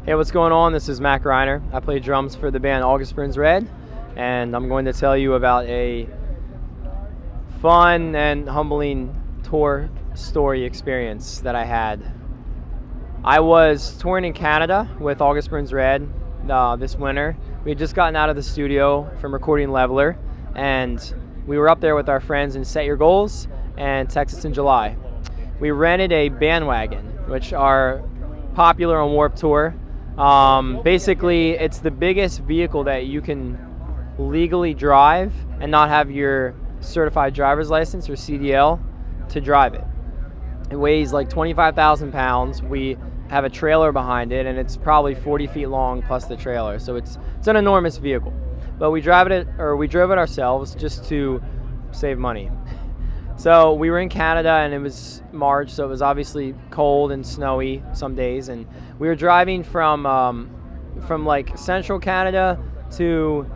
Hey, what's going on? This is Mac Reiner. I play drums for the band August Burns Red, and I'm going to tell you about a fun and humbling tour story experience that I had. I was touring in Canada with August Burns Red this winter. We had just gotten out of the studio from recording Leveler, and we were up there with our friends in Set Your Goals and Texas in July. We rented a bandwagon, which are popular on Warped Tour. Basically, it's the biggest vehicle that you can legally drive and not have your certified driver's license or CDL to drive it. It weighs like 25,000 pounds. We have a trailer behind it, and it's probably 40 feet long plus the trailer. So it's an enormous vehicle. But we drove it ourselves just to save money. So we were in Canada, and it was March, so it was obviously cold and snowy some days, and we were driving from like central Canada to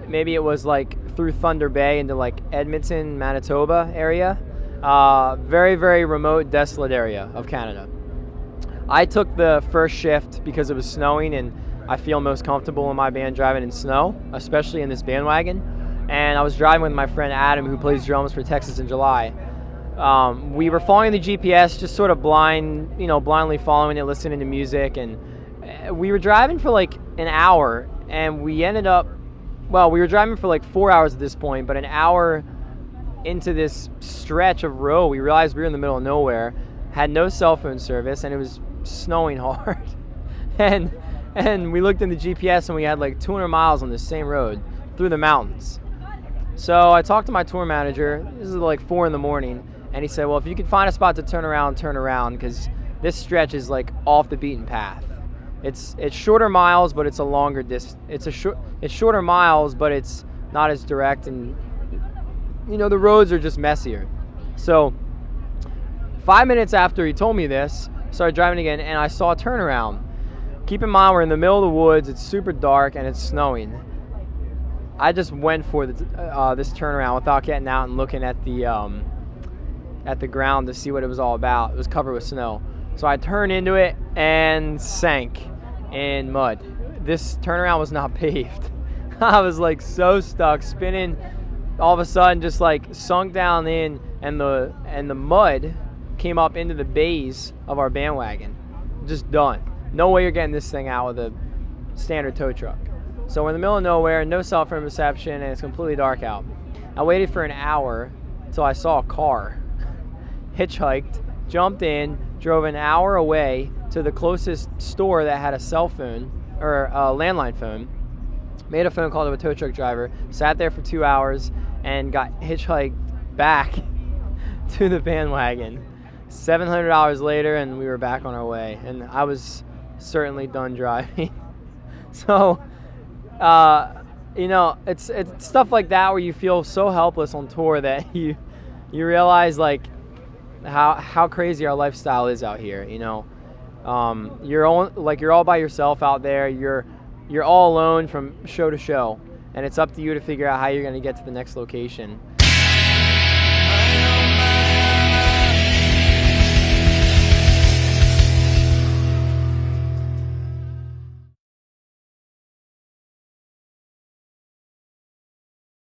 maybe it was like through Thunder Bay into like Edmonton, Manitoba area. Very, very remote, desolate area of Canada. I took the first shift because it was snowing, and I feel most comfortable in my band driving in snow, especially in this bandwagon. And I was driving with my friend Adam, who plays drums for Texas in July. We were following the GPS, just sort of blindly following it, listening to music, and we were driving for like an hour, and we were driving for like 4 hours at this point, but an hour into this stretch of road, we realized we were in the middle of nowhere, had no cell phone service, and it was snowing hard. and we looked in the GPS, and we had like 200 miles on the same road through the mountains. So I talked to my tour manager. This is like 4 in the morning, and he said, well, if you can find a spot to turn around, because this stretch is like off the beaten path. It's shorter miles, but it's a longer distance. It's shorter miles, but it's not as direct, and the roads are just messier. So 5 minutes after he told me this, I started driving again, and I saw a turnaround. Keep in mind, we're in the middle of the woods. It's super dark, and it's snowing. I just went for this turnaround without getting out and looking at the ground to see what it was all about. It was covered with snow. So I turned into it and sank in mud. This turnaround was not paved. I was like so stuck, spinning, all of a sudden just like sunk down in, and the mud came up into the bays of our bandwagon. Just done. No way you're getting this thing out with a standard tow truck. So we're in the middle of nowhere, no cell phone reception, and it's completely dark out. I waited for an hour until I saw a car. Hitchhiked, jumped in, drove an hour away to the closest store that had a cell phone or a landline phone, made a phone call to a tow truck driver, sat there for 2 hours, and got hitchhiked back to the bandwagon. $700 later, and we were back on our way, and I was certainly done driving. So it's stuff like that where you feel so helpless on tour that you realize like how crazy our lifestyle is out here. You're all by yourself out there. You're all alone from show to show, and it's up to you to figure out how you're going to get to the next location.